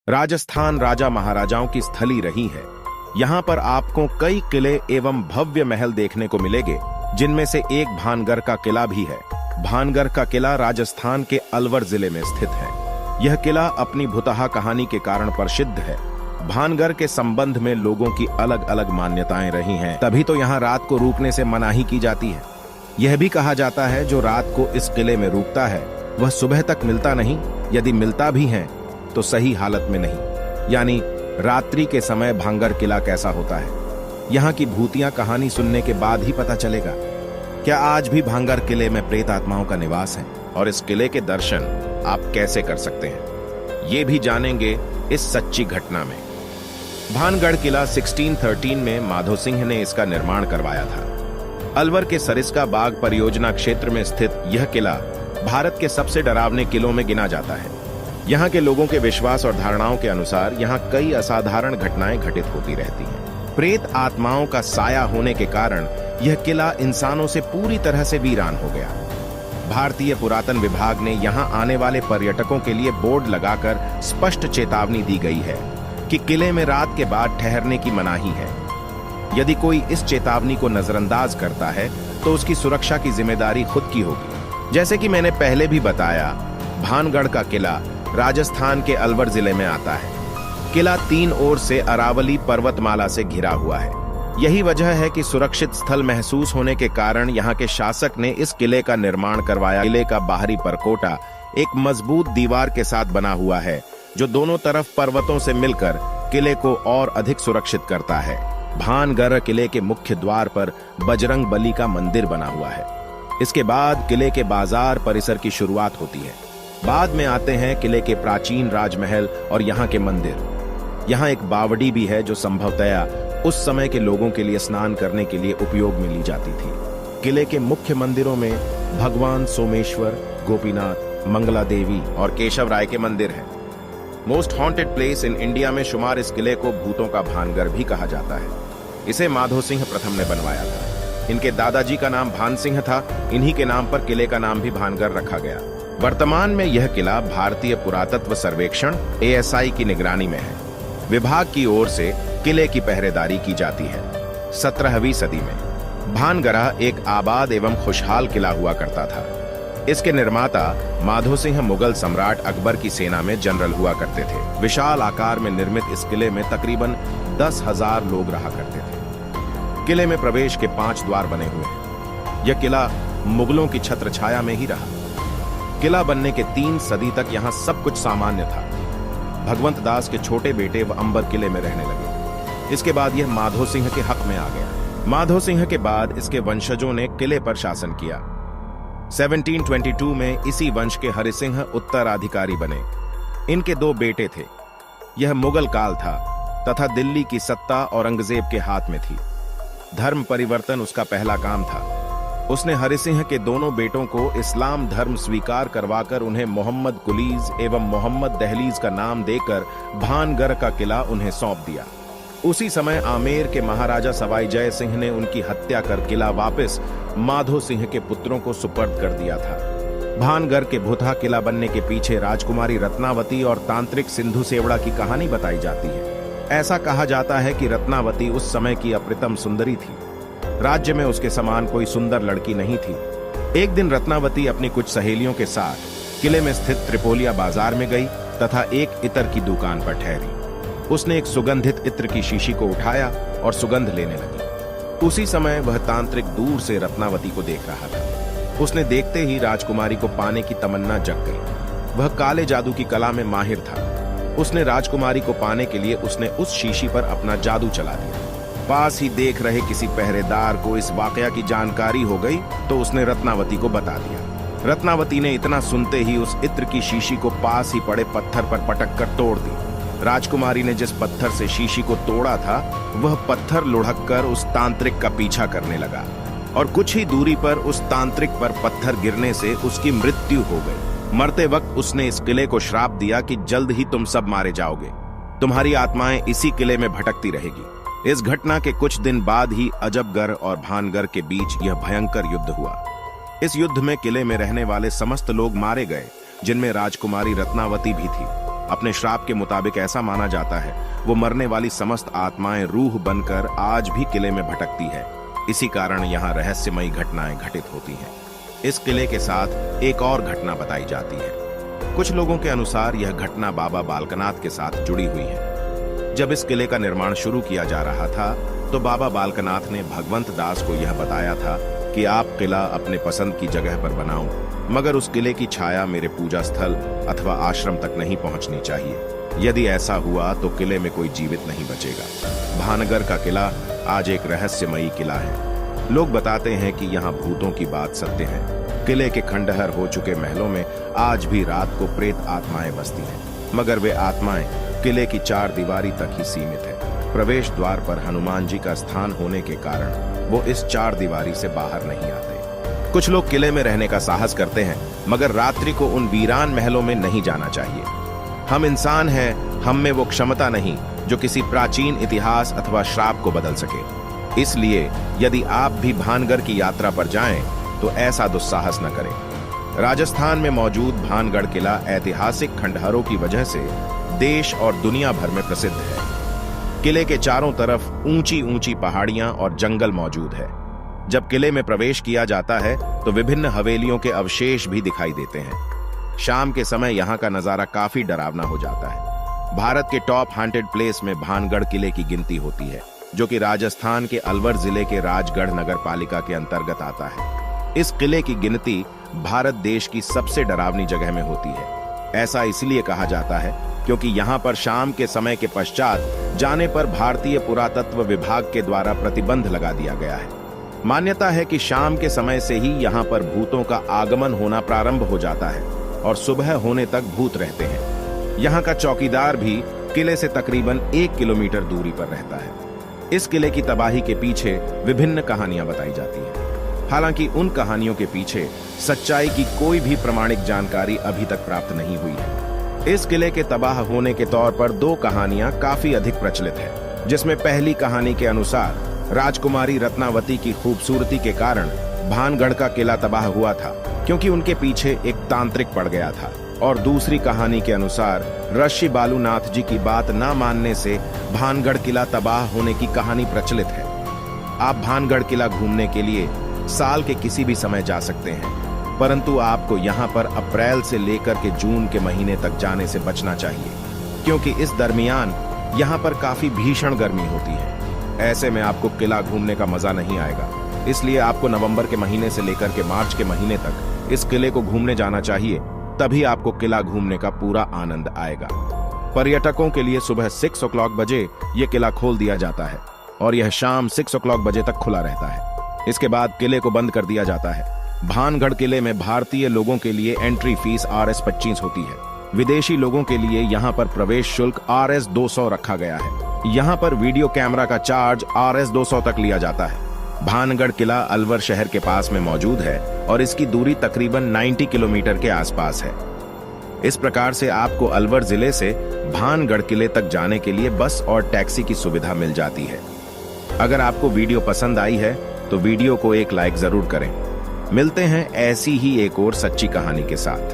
राजस्थान राजा महाराजाओं की स्थली रही है। यहाँ पर आपको कई किले एवं भव्य महल देखने को मिलेंगे, जिनमें से एक भानगढ़ का किला भी है। भानगढ़ का किला राजस्थान के अलवर जिले में स्थित है। यह किला अपनी भुतहा कहानी के कारण प्रसिद्ध है। भानगढ़ के संबंध में लोगों की अलग अलग मान्यताएं रही हैं, तभी तो यहाँ रात को रुकने से मनाही की जाती है। यह भी कहा जाता है जो रात को इस किले में रुकता है वह सुबह तक मिलता नहीं, यदि मिलता भी है तो सही हालत में नहीं। यानी रात्रि के समय भानगढ़ किला कैसा होता है, यहाँ की भूतिया कहानी सुनने के बाद ही पता चलेगा। क्या आज भी भानगढ़ किले में प्रेत आत्माओं का निवास है और इस किले के दर्शन आप कैसे कर सकते हैं, ये भी जानेंगे इस सच्ची घटना में। भानगढ़ किला 1613 में माधो सिंह ने इसका निर्माण करवाया था। अलवर के सरिस्का बाग परियोजना क्षेत्र में स्थित यह किला भारत के सबसे डरावने किलों में गिना जाता है। यहाँ के लोगों के विश्वास और धारणाओं के अनुसार यहाँ कई असाधारण घटनाएं घटित होती रहती हैं। प्रेत आत्माओं का साया होने के कारण यह किला इंसानों से पूरी तरह से वीरान हो गया। भारतीय पुरातन विभाग ने यहाँ आने वाले पर्यटकों के लिए बोर्ड लगाकर स्पष्ट चेतावनी दी गई है कि किले में रात के बाद ठहरने की मनाही है। यदि कोई इस चेतावनी को नजरअंदाज करता है तो उसकी सुरक्षा की जिम्मेदारी खुद की होगी। जैसे कि मैंने पहले भी बताया, भानगढ़ का किला राजस्थान के अलवर जिले में आता है। किला 3 ओर से अरावली पर्वतमाला से घिरा हुआ है। यही वजह है कि सुरक्षित स्थल महसूस होने के कारण यहाँ के शासक ने इस किले का निर्माण करवाया। किले का बाहरी परकोटा एक मजबूत दीवार के साथ बना हुआ है, जो दोनों तरफ पर्वतों से मिलकर किले को और अधिक सुरक्षित करता है। भानगढ़ किले के मुख्य द्वार पर बजरंग बली का मंदिर बना हुआ है। इसके बाद किले के बाजार परिसर की शुरुआत होती है। बाद में आते हैं किले के प्राचीन राजमहल और यहाँ के मंदिर। यहाँ एक बावड़ी भी है जो संभवतया उस समय के लोगों के लिए स्नान करने के लिए उपयोग में ली जाती थी। किले के मुख्य मंदिरों में भगवान सोमेश्वर, गोपीनाथ, मंगला देवी और केशव राय के मंदिर हैं। Most haunted place in India में शुमार इस किले को भूतों का भानगढ़ भी कहा जाता है। इसे माधो सिंह प्रथम ने बनवाया था। इनके दादाजी का नाम भान सिंह था। इन्हीं के नाम पर किले का नाम भी भानगढ़ रखा गया। वर्तमान में यह किला भारतीय पुरातत्व सर्वेक्षण ASI की निगरानी में है। विभाग की ओर से किले की पहरेदारी की जाती है। 17वीं सदी में भानगढ़ एक आबाद एवं खुशहाल किला हुआ करता था। इसके निर्माता माधो सिंह मुगल सम्राट अकबर की सेना में जनरल हुआ करते थे। विशाल आकार में निर्मित इस किले में तकरीबन 10,000 लोग रहा करते थे। किले में प्रवेश के 5 द्वार बने हुए हैं। यह किला मुगलों की छत्र छाया में ही रहा। किला बनने के 3 सदी तक यहाँ सब कुछ सामान्य था। भगवंत दास के छोटे बेटे व अंबर किले में रहने लगे। इसके बाद यह माधो सिंह के हक में आ गया। माधो सिंह के बाद इसके वंशजों ने किले पर शासन किया। 1722 में इसी वंश के हरिसिंह उत्तराधिकारी बने। इनके 2 बेटे थे। यह मुगल काल था तथा दिल्ली की सत्ता औरंगजेब के हाथ में थी। धर्म परिवर्तन उसका पहला काम था। उसने हरिसिंह के दोनों बेटों को इस्लाम धर्म स्वीकार करवाकर उन्हें मोहम्मद कुलीज एवं मोहम्मद दहलीज का नाम देकर भानगढ़ का किला उन्हें सौंप दिया। उसी समय आमेर के महाराजा सवाई जय सिंह ने उनकी हत्या कर किला वापस माधो सिंह के पुत्रों को सुपर्द कर दिया था। भानगढ़ के भुतहा किला बनने के पीछे राजकुमारी रत्नावती और तांत्रिक सिंधु सेवड़ा की कहानी बताई जाती है। ऐसा कहा जाता है कि रत्नावती उस समय की अप्रतिम सुंदरी थी। राज्य में उसके समान कोई सुंदर लड़की नहीं थी। एक दिन रत्नावती अपनी कुछ सहेलियों के साथ किले में स्थित त्रिपोलिया बाजार में गई तथा एक इत्र की दुकान पर ठहरी। उसने एक सुगंधित इत्र की शीशी को उठाया और सुगंध लेने लगी। उसी समय वह तांत्रिक दूर से रत्नावती को देख रहा था। उसने देखते ही राजकुमारी को पाने की तमन्ना जग गई। वह काले जादू की कला में माहिर था। उसने राजकुमारी को पाने के लिए उसने उस शीशी पर अपना जादू चला दिया। पास ही देख रहे किसी पहरेदार को इस वाकया की जानकारी हो गई तो उसने रत्नावती को बता दिया। रत्नावती ने इतना सुनते ही उस इत्र की शीशी को पास ही पड़े पत्थर पर पटक कर तोड़ दी। राजकुमारी ने जिस पत्थर से शीशी को तोड़ा था वह पत्थर लुढ़क कर उस तांत्रिक का पीछा करने लगा और कुछ ही दूरी पर उस तांत्रिक पर पत्थर गिरने से उसकी मृत्यु हो गई। मरते वक्त उसने इस किले को श्राप दिया कि जल्द ही तुम सब मारे जाओगे। तुम्हारी आत्माएं इसी किले में भटकती रहेगी। इस घटना के कुछ दिन बाद ही अजबगढ़ और भानगढ़ के बीच यह भयंकर युद्ध हुआ। इस युद्ध में किले में रहने वाले समस्त लोग मारे गए, जिनमें राजकुमारी रत्नावती भी थी। अपने श्राप के मुताबिक ऐसा माना जाता है वो मरने वाली समस्त आत्माएं रूह बनकर आज भी किले में भटकती है। इसी कारण यहाँ रहस्यमयी घटनाएं घटित होती हैं। इस किले के साथ एक और घटना बताई जाती है। कुछ लोगों के अनुसार यह घटना बाबा बालकनाथ के साथ जुड़ी हुई है। जब इस किले का निर्माण शुरू किया जा रहा था तो बाबा बालकनाथ ने भगवंत दास को यह बताया था कि आप किला अपने पसंद की जगह पर बनाओ, मगर उस किले की छाया मेरे पूजा स्थल अथवा आश्रम तक नहीं पहुंचनी चाहिए। यदि ऐसा हुआ तो किले में कोई जीवित नहीं बचेगा। भानगढ़ का किला आज एक रहस्यमयी किला है। लोग बताते हैं कि यहाँ भूतों की बात सत्य है। किले के खंडहर हो चुके महलों में आज भी रात को प्रेत आत्माएं बसती हैं, मगर वे आत्माएं किले की 4 दीवारी तक ही सीमित है। प्रवेश द्वार पर हनुमान जी का स्थान होने के कारण वो इस 4 दीवारी से बाहर नहीं आते। कुछ लोग किले में रहने का साहस करते हैं, मगर रात्रि को उन वीरान महलों में नहीं जाना चाहिए। हम इंसान हैं, हम में वो क्षमता नहीं जो किसी प्राचीन इतिहास अथवा श्राप को बदल सके। इसलिए यदि आप भी भानगढ़ की यात्रा पर जाएं तो ऐसा दुस्साहस न करें। राजस्थान में मौजूद भानगढ़ किला ऐतिहासिक खंडहरों की वजह से देश और दुनिया भर में प्रसिद्ध है। किले के चारों तरफ ऊंची ऊंची पहाड़ियां और जंगल मौजूद है। जब किले में प्रवेश किया जाता है तो विभिन्न हवेलियों के अवशेष भी दिखाई देते हैं। शाम के समय यहाँ का नजारा काफी डरावना हो जाता है। भारत के टॉप हॉन्टेड प्लेस में भानगढ़ किले की गिनती होती है, जो कि राजस्थान के अलवर जिले के राजगढ़ नगर पालिका के अंतर्गत आता है। इस किले की गिनती भारत देश की सबसे डरावनी जगह में होती है। ऐसा इसलिए कहा जाता है क्योंकि यहाँ पर शाम के समय के पश्चात जाने पर भारतीय पुरातत्व विभाग के द्वारा प्रतिबंध लगा दिया गया है। मान्यता है कि शाम के समय से ही यहाँ पर भूतों का आगमन होना प्रारंभ हो जाता है और सुबह होने तक भूत रहते हैं। यहाँ का चौकीदार भी किले से तकरीबन 1 किलोमीटर दूरी पर रहता है। इस किले की तबाही के पीछे विभिन्न कहानियां बताई जाती हैं। हालांकि उन कहानियों के पीछे सच्चाई की कोई भी प्रमाणिक जानकारी अभी तक प्राप्त नहीं हुई है। इस किले के तबाह होने के तौर पर 2 कहानियां काफी अधिक प्रचलित है, जिसमें पहली कहानी के अनुसार राजकुमारी रत्नावती की खूबसूरती के कारण भानगढ़ का किला तबाह हुआ था, क्योंकि उनके पीछे एक तांत्रिक पड़ गया था। और दूसरी कहानी के अनुसार ऋषि बालूनाथ जी की बात न मानने से भानगढ़ किला तबाह होने की कहानी प्रचलित है। आप भानगढ़ किला घूमने के लिए साल के किसी भी समय जा सकते हैं, परंतु आपको यहाँ पर अप्रैल से लेकर के जून के महीने तक जाने से बचना चाहिए, क्योंकि इस दरमियान यहाँ पर काफी भीषण गर्मी होती है। ऐसे में आपको किला घूमने का मजा नहीं आएगा। इसलिए आपको नवंबर के महीने से लेकर के मार्च के महीने तक इस किले को घूमने जाना चाहिए, तभी आपको किला घूमने का पूरा आनंद आएगा। पर्यटकों के लिए सुबह 6 o'clock बजे ये किला खोल दिया जाता है और यह शाम 6 o'clock बजे तक खुला रहता है। इसके बाद किले को बंद कर दिया जाता है। भानगढ़ किले में भारतीय लोगों के लिए एंट्री फीस Rs 25 होती है। विदेशी लोगों के लिए यहाँ पर प्रवेश शुल्क Rs 200 रखा गया है। यहाँ पर वीडियो कैमरा का चार्ज Rs 200 तक लिया जाता है। भानगढ़ किला अलवर शहर के पास में मौजूद है और इसकी दूरी तकरीबन 90 किलोमीटर के आसपास है। इस प्रकार से आपको अलवर जिले से भानगढ़ किले तक जाने के लिए बस और टैक्सी की सुविधा मिल जाती है। अगर आपको वीडियो पसंद आई है तो वीडियो को एक लाइक जरूर करें। मिलते हैं ऐसी ही एक और सच्ची कहानी के साथ।